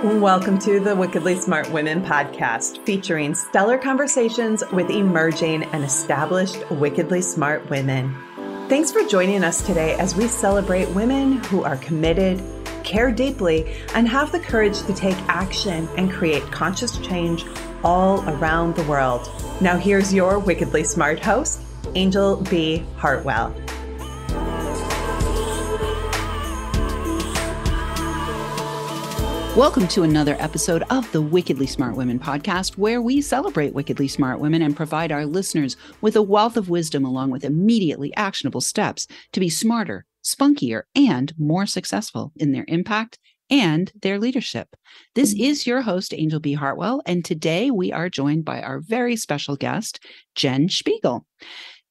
Welcome to the Wickedly Smart Women podcast, featuring stellar conversations with emerging and established wickedly smart women. Thanks for joining us today as we celebrate women who are committed, care deeply, and have the courage to take action and create conscious change all around the world. Now here's your wickedly smart host, Anjel B. Hartwell. Welcome to another episode of the Wickedly Smart Women podcast, where we celebrate wickedly smart women and provide our listeners with a wealth of wisdom along with immediately actionable steps to be smarter, spunkier, and more successful in their impact and their leadership. This is your host, Anjel B. Hartwell, and today we are joined by our very special guest, Jen Szpigiel.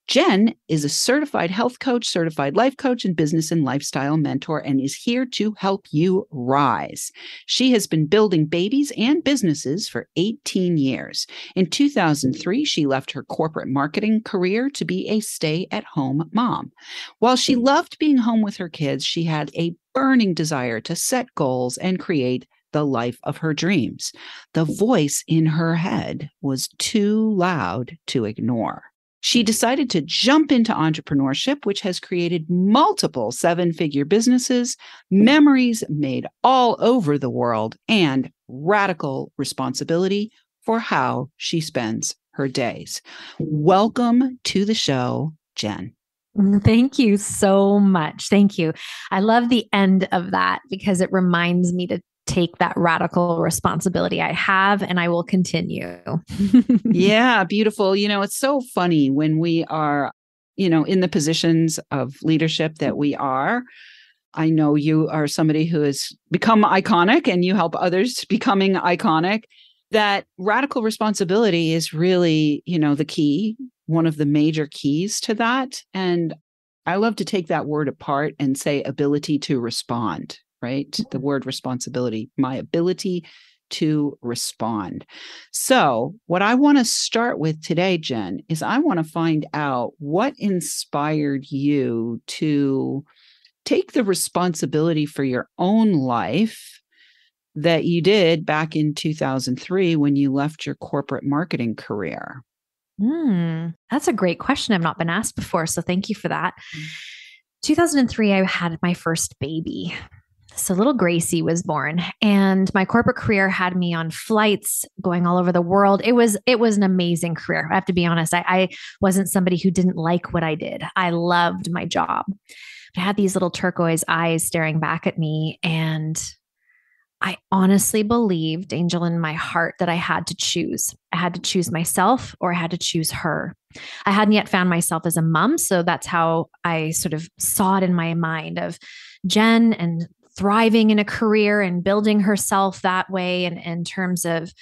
Jen is a certified health coach, certified life coach, and business and lifestyle mentor, and is here to help you rise. She has been building babies and businesses for 18 years. In 2003, she left her corporate marketing career to be a stay-at-home mom. While she loved being home with her kids, she had a burning desire to set goals and create the life of her dreams. The voice in her head was too loud to ignore. She decided to jump into entrepreneurship, which has created multiple seven-figure businesses, memories made all over the world, and radical responsibility for how she spends her days. Welcome to the show, Jen. Thank you so much. Thank you. I love the end of that because it reminds me to take that radical responsibility I have, and I will continue. Yeah, beautiful. You know, it's so funny when we are, in the positions of leadership that we are. I know you are somebody who has become iconic and you help others becoming iconic. That radical responsibility is really, the key, one of the major keys to that. And I love to take that word apart and say ability to respond. Right? The word responsibility, my ability to respond. So what I want to start with today, Jen, is I want to find out what inspired you to take the responsibility for your own life that you did back in 2003 when you left your corporate marketing career. That's a great question. I've not been asked before, so thank you for that. 2003, I had my first baby. So little Gracie was born, and my corporate career had me on flights going all over the world. It was an amazing career. I have to be honest. I wasn't somebody who didn't like what I did. I loved my job. I had these little turquoise eyes staring back at me, and I honestly believed, Anjel, in my heart that I had to choose. I had to choose myself or I had to choose her. I hadn't yet found myself as a mom, so that's how I sort of saw it in my mind of Jen and thriving in a career and building herself that way and in terms of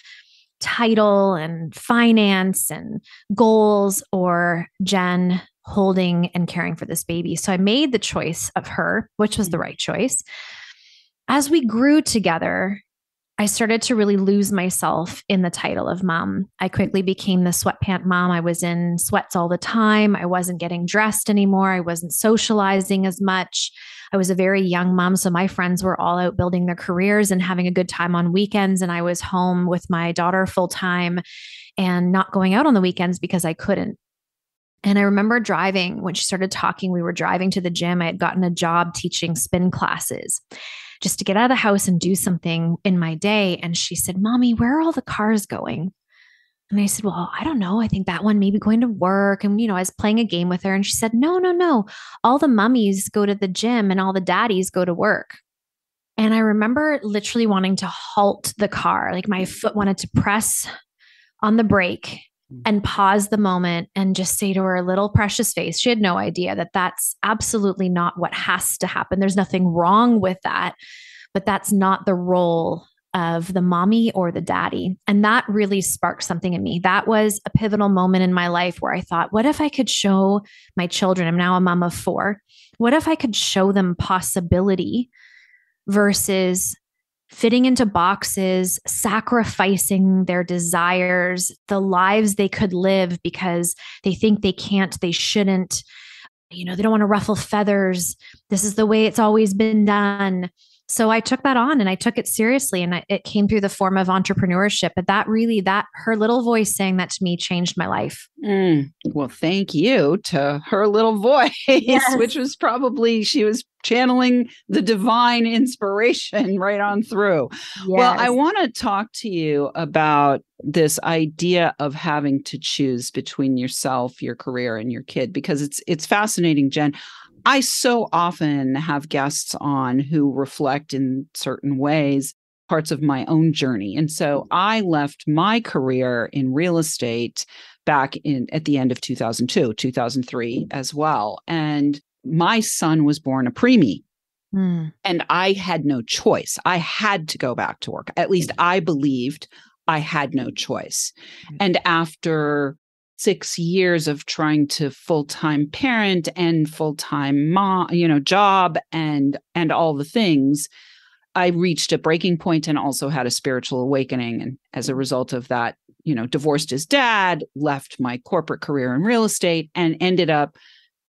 title and finance and goals, or Jen holding and caring for this baby. So I made the choice of her, which was the right choice. As we grew together, I started to really lose myself in the title of mom. I quickly became the sweatpant mom. I was in sweats all the time. I wasn't getting dressed anymore. I wasn't socializing as much. I was a very young mom, so my friends were all out building their careers and having a good time on weekends, and I was home with my daughter full time and not going out on the weekends because I couldn't. And I remember driving, when she started talking, we were driving to the gym. I had gotten a job teaching spin classes just to get out of the house and do something in my day. And she said, "Mommy, where are all the cars going?" And I said, "Well, I don't know. I think that one may be going to work." And, I was playing a game with her, and she said, No. All the mummies go to the gym and all the daddies go to work." And I remember literally wanting to halt the car. Like my foot wanted to press on the brake and pause the moment and just say to her little precious face, she had no idea that that's absolutely not what has to happen. There's nothing wrong with that, but that's not the role of the mommy or the daddy. And that really sparked something in me. That was a pivotal moment in my life where I thought, what if I could show my children, I'm now a mom of 4, what if I could show them possibility versus fitting into boxes, sacrificing their desires, the lives they could live because they think they can't, they shouldn't, they don't want to ruffle feathers. This is the way it's always been done. So I took that on and I took it seriously, and it came through the form of entrepreneurship. But that her little voice saying that to me changed my life. Well, thank you to her little voice, yes. Which was probably, she was channeling the divine inspiration right on through. Yes. Well, I want to talk to you about this idea of having to choose between yourself, your career, and your kid, because it's fascinating, Jen. I so often have guests on who reflect in certain ways parts of my own journey. And so I left my career in real estate back at the end of 2002, 2003 as well. And my son was born a preemie. And I had no choice. I had to go back to work. At least I believed I had no choice. And after 6 years of trying to full-time parent and full-time mom, job and all the things, I reached a breaking point and also had a spiritual awakening. And as a result of that, divorced his dad, left my corporate career in real estate, and ended up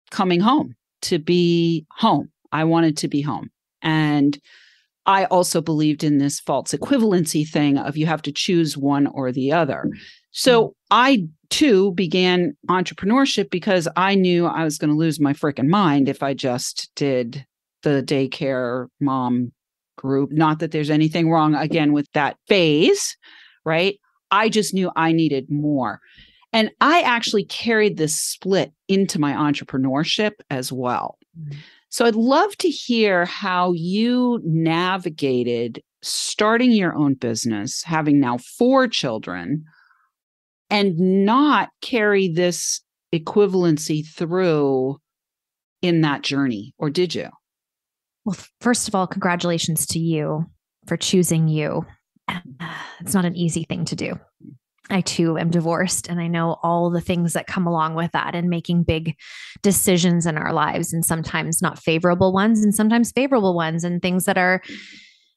coming home to be home. I wanted to be home. And I also believed in this false equivalency thing of you have to choose one or the other. So I too began entrepreneurship because I knew I was going to lose my freaking mind if I just did the daycare mom group. Not that there's anything wrong, again, with that phase, right? I just knew I needed more. And I actually carried this split into my entrepreneurship as well. So I'd love to hear how you navigated starting your own business, having now 4 children, and not carry this equivalency through in that journey, or did you? Well, first of all, congratulations to you for choosing you. It's not an easy thing to do. I too am divorced, and I know all the things that come along with that and making big decisions in our lives, and sometimes not favorable ones and sometimes favorable ones, and things that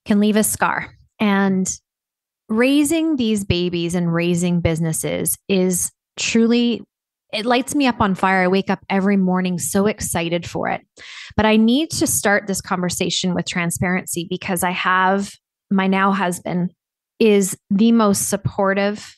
can leave a scar. And raising these babies and raising businesses is truly, it lights me up on fire. I wake up every morning so excited for it. But I need to start this conversation with transparency, because I have my now husband is the most supportive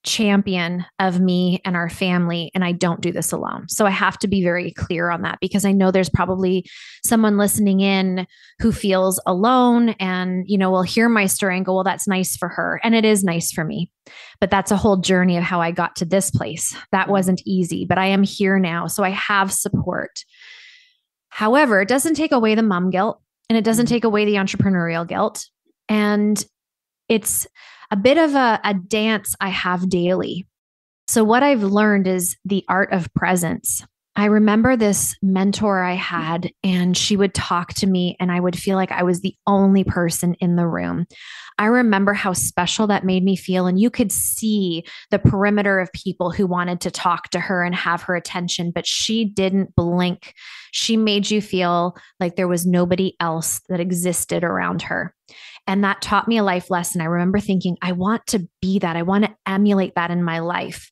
champion of me and our family. And I don't do this alone. So I have to be very clear on that, because I know there's probably someone listening in who feels alone and, will hear my story and go, well, that's nice for her. And it is nice for me, but that's a whole journey of how I got to this place. That wasn't easy, but I am here now. So I have support. However, it doesn't take away the mom guilt, and it doesn't take away the entrepreneurial guilt. And it's a bit of a dance I have daily. So what I've learned is the art of presence. I remember this mentor I had, and she would talk to me and I would feel like I was the only person in the room. I remember how special that made me feel. And you could see the perimeter of people who wanted to talk to her and have her attention, but she didn't blink. She made you feel like there was nobody else that existed around her. And that taught me a life lesson. I remember thinking, I want to be that. I want to emulate that in my life.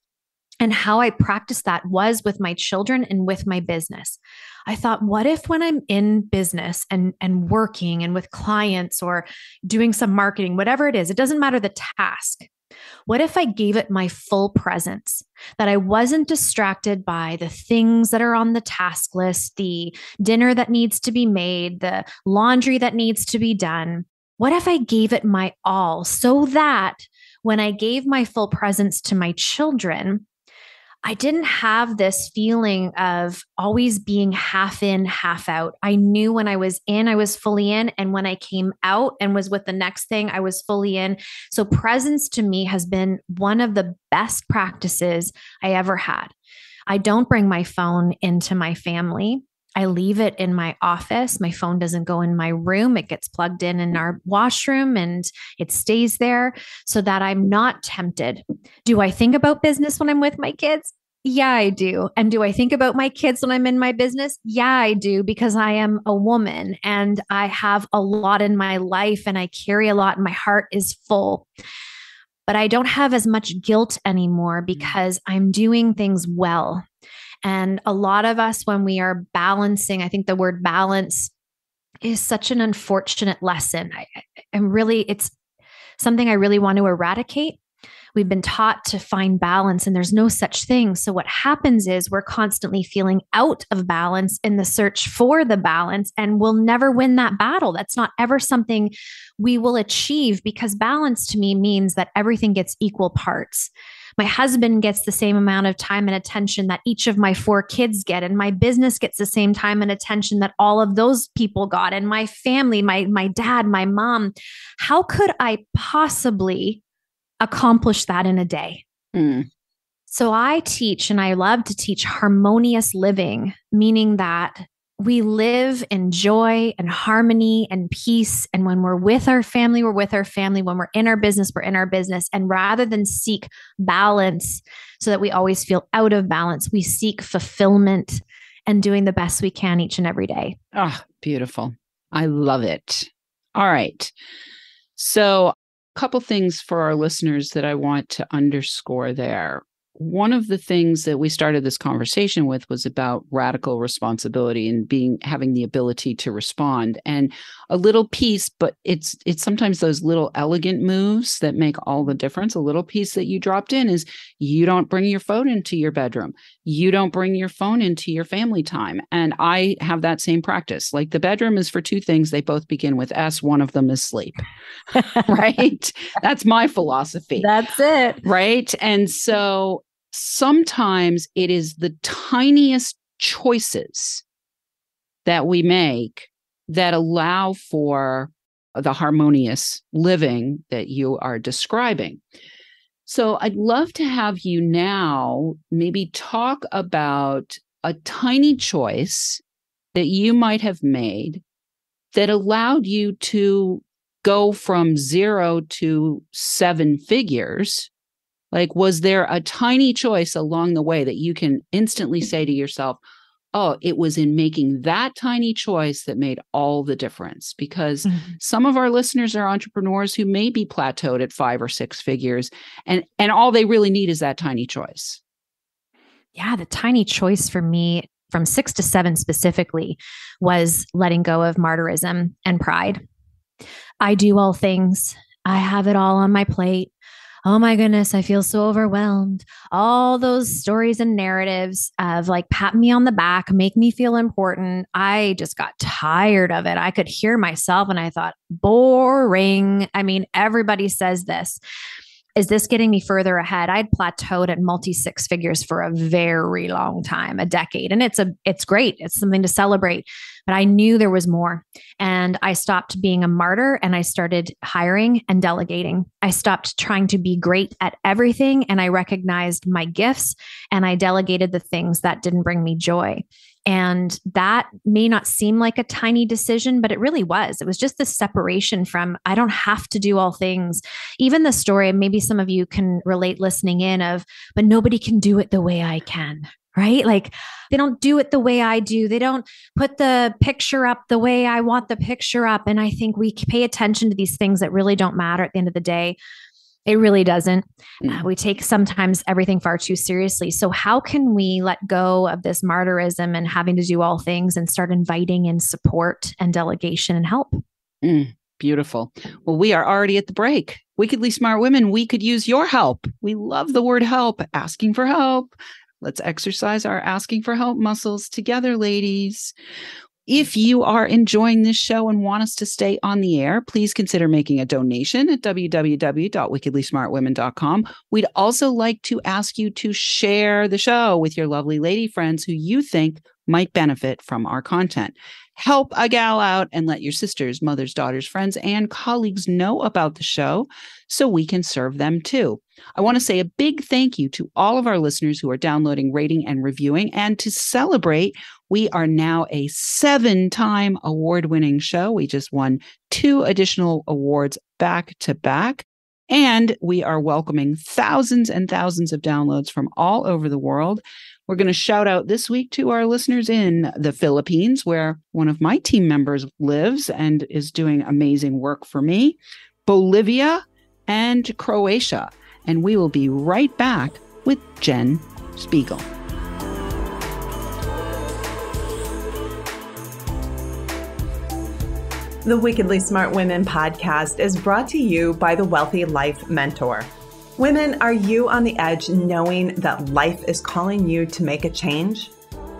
And how I practiced that was with my children and with my business. I thought, what if when I'm in business and working and with clients or doing some marketing, whatever it is, it doesn't matter the task. What if I gave it my full presence, that I wasn't distracted by the things that are on the task list, the dinner that needs to be made, the laundry that needs to be done? What if I gave it my all, so that when I gave my full presence to my children, I didn't have this feeling of always being half in, half out. I knew when I was in, I was fully in. And when I came out and was with the next thing, I was fully in. So presence to me has been one of the best practices I ever had. I don't bring my phone into my family. I leave it in my office. My phone doesn't go in my room. It gets plugged in our washroom and it stays there so that I'm not tempted. Do I think about business when I'm with my kids? Yeah, I do. And do I think about my kids when I'm in my business? Yeah, I do, because I am a woman and I have a lot in my life and I carry a lot and my heart is full. But I don't have as much guilt anymore because I'm doing things well. And a lot of us, when we are balancing, I think the word balance is such an unfortunate lesson. It's something I really want to eradicate. We've been taught to find balance, and there's no such thing. So what happens is we're constantly feeling out of balance in the search for the balance, and we'll never win that battle. That's not ever something we will achieve, because balance to me means that everything gets equal parts. My husband gets the same amount of time and attention that each of my 4 kids get, and my business gets the same time and attention that all of those people got, and my family, my dad, my mom. How could I possibly accomplish that in a day? So I teach, and I love to teach, harmonious living, meaning that we live in joy and harmony and peace. And when we're with our family, we're with our family. When we're in our business, we're in our business. And rather than seek balance so that we always feel out of balance, we seek fulfillment and doing the best we can each and every day. Oh, beautiful. I love it. All right. So a couple things for our listeners that I want to underscore there. One of the things that we started this conversation with was about radical responsibility and having the ability to respond. And a little piece, but it's sometimes those little elegant moves that make all the difference. A little piece that you dropped in is you don't bring your phone into your bedroom. You don't bring your phone into your family time. And I have that same practice. Like, the bedroom is for 2 things. They both begin with S. One of them is sleep, right? That's my philosophy. That's it. Right. And so sometimes it is the tiniest choices that we make that allow for the harmonious living that you are describing. So I'd love to have you now maybe talk about a tiny choice that you might have made that allowed you to go from 0 to 7 figures. Like, was there a tiny choice along the way that you can instantly say to yourself, oh, it was in making that tiny choice that made all the difference? Because some of our listeners are entrepreneurs who may be plateaued at 5 or 6 figures, and all they really need is that tiny choice. Yeah, the tiny choice for me from 6 to 7 specifically was letting go of martyrism and pride. I do all things. I have it all on my plate. Oh my goodness, I feel so overwhelmed. All those stories and narratives of like, pat me on the back, make me feel important. I just got tired of it. I could hear myself and I thought, boring. I mean, everybody says this. Is this getting me further ahead? I'd plateaued at multi-6 figures for a very long time, a decade. And it's great. It's something to celebrate. But I knew there was more. And I stopped being a martyr and I started hiring and delegating. I stopped trying to be great at everything. And I recognized my gifts and I delegated the things that didn't bring me joy. And that may not seem like a tiny decision, but it really was. It was just the separation from, I don't have to do all things. Even the story, maybe some of you can relate listening in of, but nobody can do it the way I can, right? Like, they don't do it the way I do. They don't put the picture up the way I want the picture up. And I think we pay attention to these things that really don't matter at the end of the day. It really doesn't. We take sometimes everything far too seriously. So how can we let go of this martyrism and having to do all things and start inviting in support and delegation and help? Beautiful. Well, we are already at the break. Wickedly Smart Women, we could use your help. We love the word help, asking for help. Let's exercise our asking for help muscles together, ladies. If you are enjoying this show and want us to stay on the air, please consider making a donation at www.wickedlysmartwomen.com. We'd also like to ask you to share the show with your lovely lady friends who you think might benefit from our content. Help a gal out and let your sisters, mothers, daughters, friends, and colleagues know about the show so we can serve them too. I want to say a big thank you to all of our listeners who are downloading, rating, and reviewing. And to celebrate, we are now a 7-time award-winning show. We just won 2 additional awards back to back. And we are welcoming thousands and thousands of downloads from all over the world. We're going to shout out this week to our listeners in the Philippines, where one of my team members lives and is doing amazing work for me, Bolivia, and Croatia. And we will be right back with Jen Szpigiel. The Wickedly Smart Women podcast is brought to you by the Wealthy Life Mentor. Women, are you on the edge knowing that life is calling you to make a change?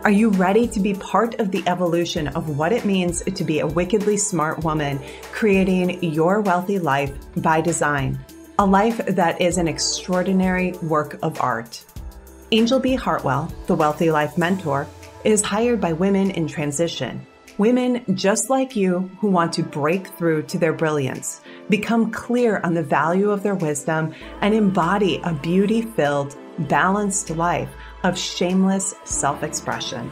Are you ready to be part of the evolution of what it means to be a wickedly smart woman, creating your wealthy life by design? A life that is an extraordinary work of art. Angel B. Hartwell, the Wealthy Life Mentor, is hired by women in transition. Women just like you who want to break through to their brilliance, become clear on the value of their wisdom, and embody a beauty-filled, balanced life of shameless self-expression.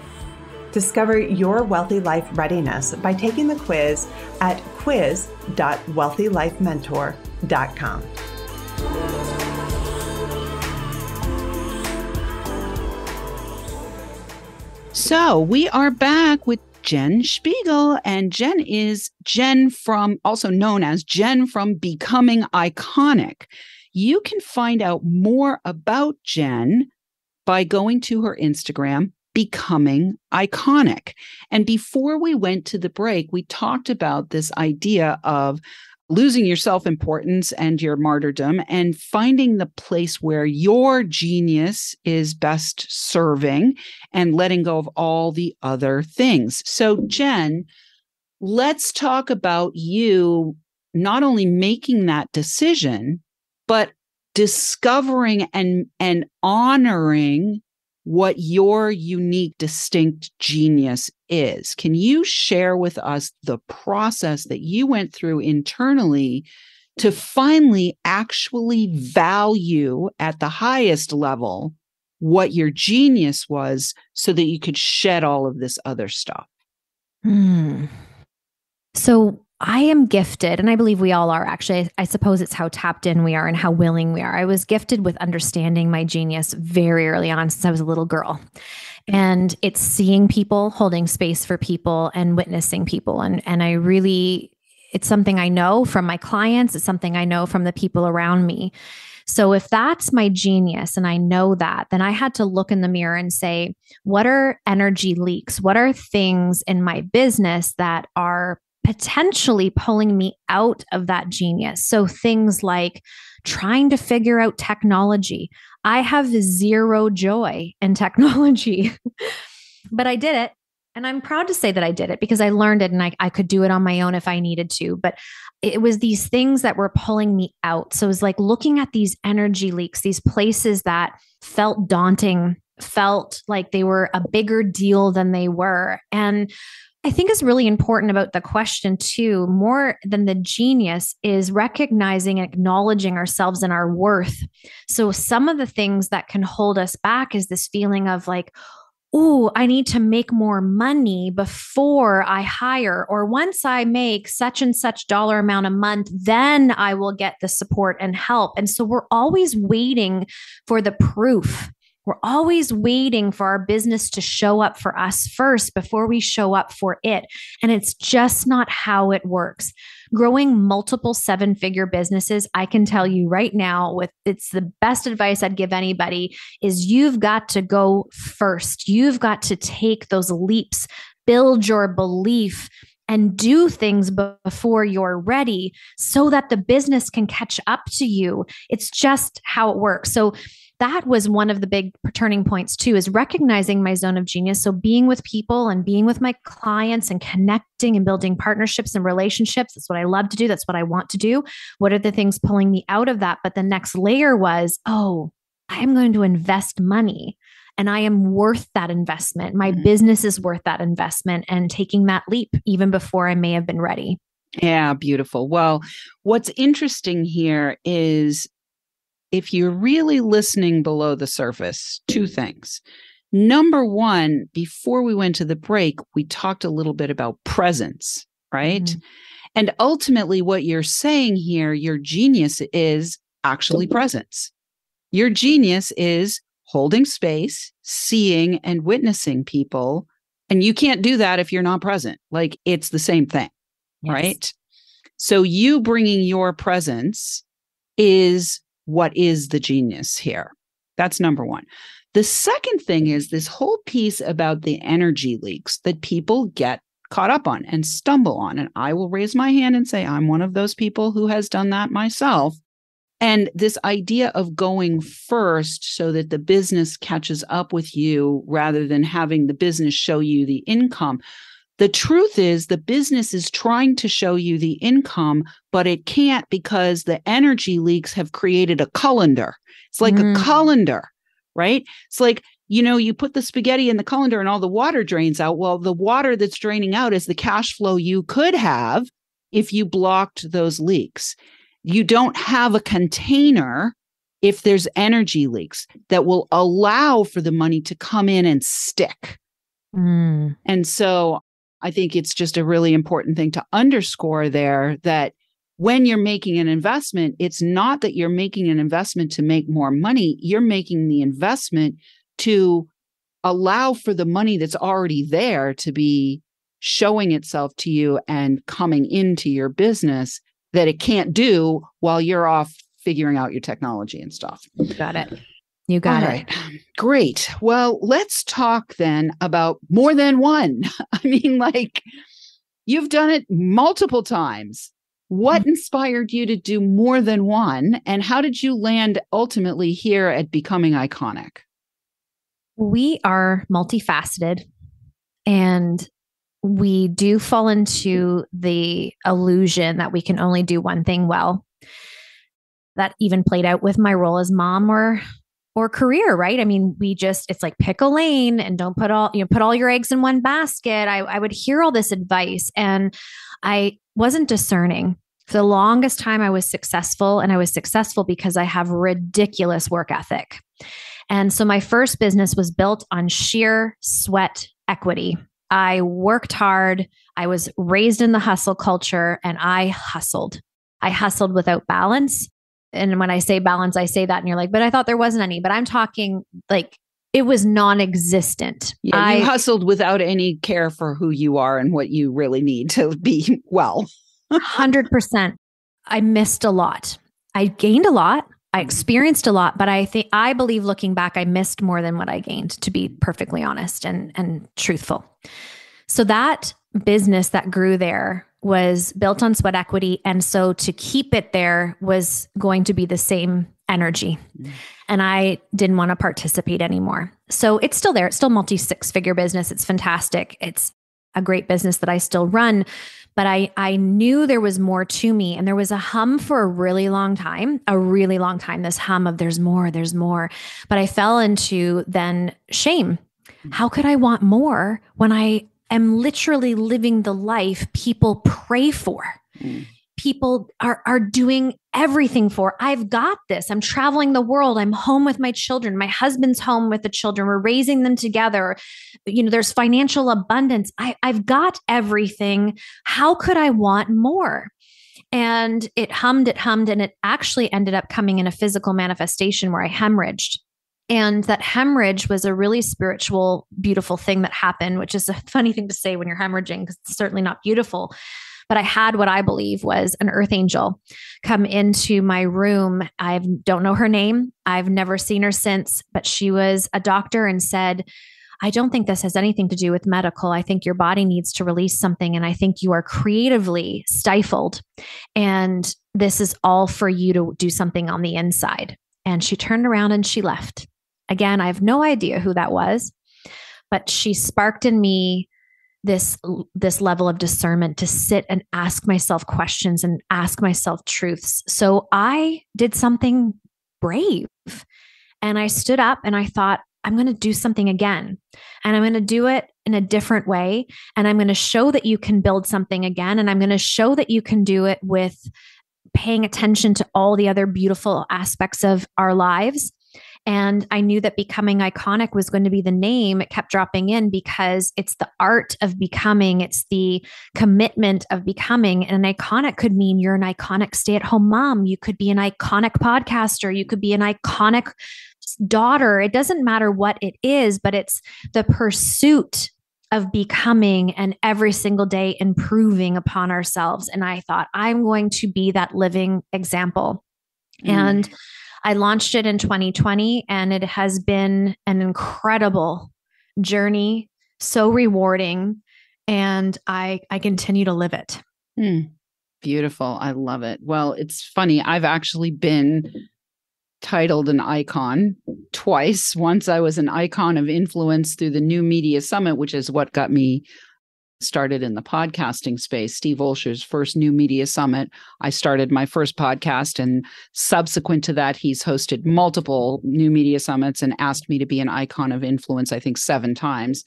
Discover your wealthy life readiness by taking the quiz at quiz.wealthylifementor.com. So we are back with Jen Szpigiel, and Jen is Jen from, also known as Jen from Becoming Iconic. You can find out more about Jen by going to her Instagram, Becoming Iconic. And before we went to the break, we talked about this idea of losing your self-importance and your martyrdom and finding the place where your genius is best serving and letting go of all the other things. So, Jen, let's talk about you not only making that decision, but discovering and honoring what your unique, distinct genius is. Can you share with us the process that you went through internally to finally actually value at the highest level what your genius was so that you could shed all of this other stuff? So I am gifted, and I believe we all are actually. I suppose it's how tapped in we are and how willing we are. I was gifted with understanding my genius very early on since I was a little girl. And it's seeing people, holding space for people, and witnessing people. And it's something I know from my clients. It's something I know from the people around me. So if that's my genius and I know that, then I had to look in the mirror and say, what are energy leaks? What are things in my business that are potentially pulling me out of that genius? So things like trying to figure out technology. I have zero joy in technology, but I did it. And I'm proud to say that I did it because I learned it and I could do it on my own if I needed to. But it was these things that were pulling me out. So it was like looking at these energy leaks, these places that felt daunting, felt like they were a bigger deal than they were. And I think is really important about the question too, more than the genius, is recognizing and acknowledging ourselves and our worth. So some of the things that can hold us back is this feeling of like, oh, I need to make more money before I hire, or once I make such and such dollar amount a month, then I will get the support and help. And so we're always waiting for the proof. We're always waiting for our business to show up for us first before we show up for it. And it's just not how it works. Growing multiple seven-figure businesses, I can tell you right now, it's the best advice I'd give anybody, is you've got to go first. You've got to take those leaps, build your belief, and do things before you're ready so that the business can catch up to you. It's just how it works. So that was one of the big turning points too, is recognizing my zone of genius. So being with people and being with my clients and connecting and building partnerships and relationships. That's what I love to do. That's what I want to do. What are the things pulling me out of that? But the next layer was, I am going to invest money and I am worth that investment. My business is worth that investment, and taking that leap even before I may have been ready. Yeah, beautiful. Well, what's interesting here is, if you're really listening below the surface, two things. Number one, before we went to the break, we talked a little bit about presence, right? Mm-hmm. And ultimately what you're saying here, your genius is actually presence. Your genius is holding space, seeing and witnessing people. And you can't do that if you're not present. Like, it's the same thing, yes. Right? So you bringing your presence is what is the genius here. That's number one. The second thing is this whole piece about the energy leaks that people get caught up on and stumble on. And I will raise my hand and say, I'm one of those people who has done that myself. And this idea of going first so that the business catches up with you rather than having the business show you the income. The truth is the business is trying to show you the income, but it can't because the energy leaks have created a colander. It's like a colander, right? It's like, you put the spaghetti in the colander and all the water drains out. Well, the water that's draining out is the cash flow you could have if you blocked those leaks. You don't have a container if there's energy leaks that will allow for the money to come in and stick. And so I think it's just a really important thing to underscore there that when you're making an investment, it's not that you're making an investment to make more money. You're making the investment to allow for the money that's already there to be showing itself to you and coming into your business that it can't do while you're off figuring out your technology and stuff. Got it. You got it. Right. Great. Well, let's talk then about more than one. I mean, you've done it multiple times. What inspired you to do more than one? And how did you land ultimately here at Becoming Iconic? We are multifaceted, and we do fall into the illusion that we can only do one thing well. That even played out with my role as mom or career, right? I mean, it's like pick a lane and don't put all your eggs in one basket. I would hear all this advice and I wasn't discerning. For the longest time, I was successful, and I was successful because I have ridiculous work ethic. And so my first business was built on sheer sweat equity. I worked hard. I was raised in the hustle culture, and I hustled. I hustled without balance. And when I say balance, I say that and you're like, but I thought there wasn't any, but I'm talking like it was non-existent. Yeah, you hustled without any care for who you are and what you really need to be well. 100%. I missed a lot. I gained a lot. I experienced a lot, but I believe looking back, I missed more than what I gained, to be perfectly honest and truthful. So that business that grew there was built on sweat equity. And so to keep it there was going to be the same energy. And I didn't want to participate anymore. So it's still there. It's still multi-six-figure business. It's fantastic. It's a great business that I still run. But I knew there was more to me. And there was a hum for a really long time, this hum of there's more. But I fell into then shame. How could I want more when I am literally living the life people pray for? People are doing everything for. I've got this. I'm traveling the world. I'm home with my children. My husband's home with the children. We're raising them together. There's financial abundance. I've got everything. How could I want more? And it hummed, and it actually ended up coming in a physical manifestation where I hemorrhaged. And that hemorrhage was a really spiritual, beautiful thing that happened, which is a funny thing to say when you're hemorrhaging because it's certainly not beautiful. But I had what I believe was an earth angel come into my room. I don't know her name. I've never seen her since, but she was a doctor and said, I don't think this has anything to do with medical. I think your body needs to release something. And I think you are creatively stifled. And this is all for you to do something on the inside. And she turned around and she left. Again, I have no idea who that was, but she sparked in me this level of discernment to sit and ask myself questions and ask myself truths. So I did something brave and I stood up and I thought, I'm going to do something again, and I'm going to do it in a different way. And I'm going to show that you can build something again. And I'm going to show that you can do it with paying attention to all the other beautiful aspects of our lives. And I knew that Becoming Iconic was going to be the name. It kept dropping in because it's the art of becoming. It's the commitment of becoming. And an iconic could mean you're an iconic stay-at-home mom. You could be an iconic podcaster. You could be an iconic daughter. It doesn't matter what it is, but it's the pursuit of becoming and every single day improving upon ourselves. And I thought, I'm going to be that living example. And I launched it in 2020, and it has been an incredible journey, so rewarding. and I continue to live it. Beautiful. I love it. Well, it's funny. I've actually been titled an icon twice. Once I was an icon of influence through the New Media Summit, which is what got me started in the podcasting space. Steve Olsher's first New Media Summit. I started my first podcast, and subsequent to that, he's hosted multiple New Media Summits and asked me to be an icon of influence, I think 7 times.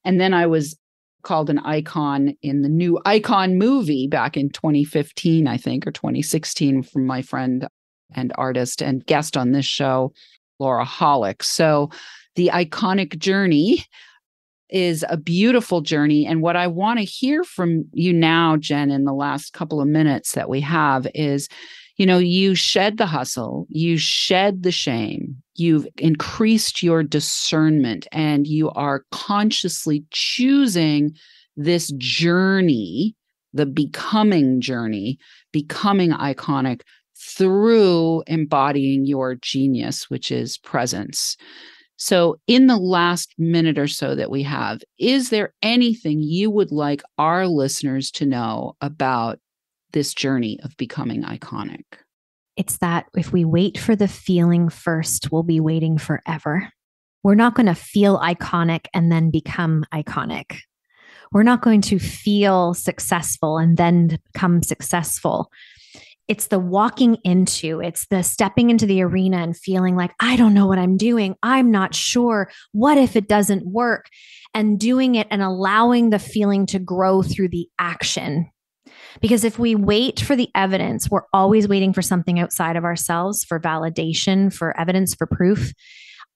And then I was called an icon in the new Icon movie back in 2015, I think, or 2016, from my friend and artist and guest on this show, Laura Hollick. So the iconic journey is a beautiful journey. And what I want to hear from you now, Jen, in the last couple of minutes that we have is, you shed the hustle, you shed the shame, you've increased your discernment, and you are consciously choosing this journey, the becoming journey, becoming iconic, through embodying your genius, which is presence. So in the last minute or so that we have, is there anything you would like our listeners to know about this journey of becoming iconic? It's that if we wait for the feeling first, we'll be waiting forever. We're not going to feel iconic and then become iconic. We're not going to feel successful and then become successful. It's the walking into, it's the stepping into the arena and feeling like, I don't know what I'm doing. I'm not sure. What if it doesn't work? And doing it and allowing the feeling to grow through the action. Because if we wait for the evidence, we're always waiting for something outside of ourselves, for validation, for evidence, for proof.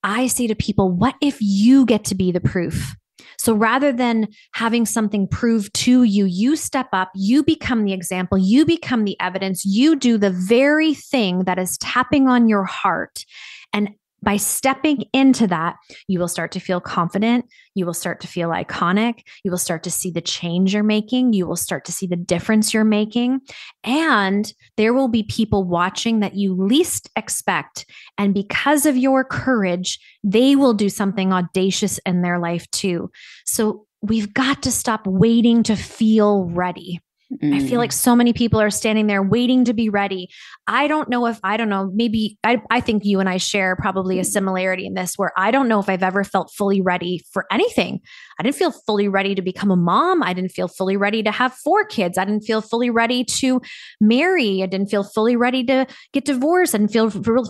I say to people, what if you get to be the proof? So rather than having something proved to you, you step up, you become the example, you become the evidence, you do the very thing that is tapping on your heart. And by stepping into that, you will start to feel confident. You will start to feel iconic. You will start to see the change you're making. You will start to see the difference you're making. And there will be people watching that you least expect. And because of your courage, they will do something audacious in their life too. So we've got to stop waiting to feel ready. I feel like so many people are standing there waiting to be ready. Maybe I think you and I share probably a similarity in this, where I don't know if I've ever felt fully ready for anything. I didn't feel fully ready to become a mom. I didn't feel fully ready to have 4 kids. I didn't feel fully ready to marry. I didn't feel fully ready to get divorced. I didn't feel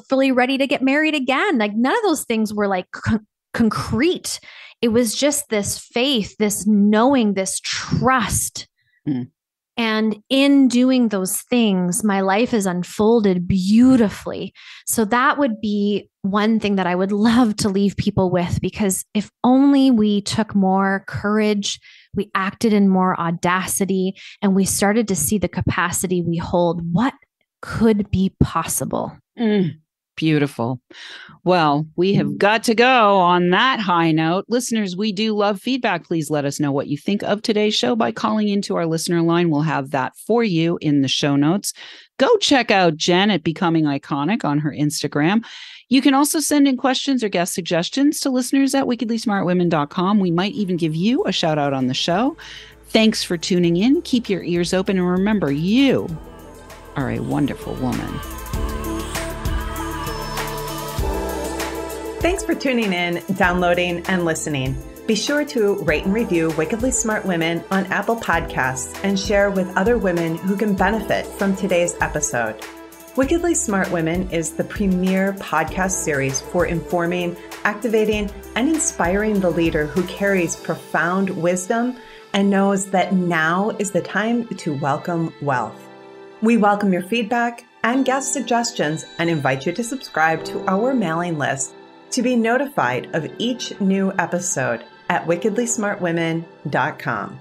fully ready to get married again. Like none of those things were like concrete. It was just this faith, this knowing, this trust. And in doing those things, my life has unfolded beautifully. So that would be one thing that I would love to leave people with, because if only we took more courage, we acted in more audacity, and we started to see the capacity we hold, what could be possible? Beautiful. Well, we have got to go on that high note. Listeners, we do love feedback. Please let us know what you think of today's show by calling into our listener line. We'll have that for you in the show notes. Go check out Jen at Becoming Iconic on her Instagram. You can also send in questions or guest suggestions to listeners at wickedlysmartwomen.com. We might even give you a shout out on the show. Thanks for tuning in. Keep your ears open, and remember, you are a wonderful woman. Thanks for tuning in, downloading, and listening. Be sure to rate and review Wickedly Smart Women on Apple Podcasts and share with other women who can benefit from today's episode. Wickedly Smart Women is the premier podcast series for informing, activating, and inspiring the leader who carries profound wisdom and knows that now is the time to welcome wealth. We welcome your feedback and guest suggestions and invite you to subscribe to our mailing list to be notified of each new episode at wickedlysmartwomen.com.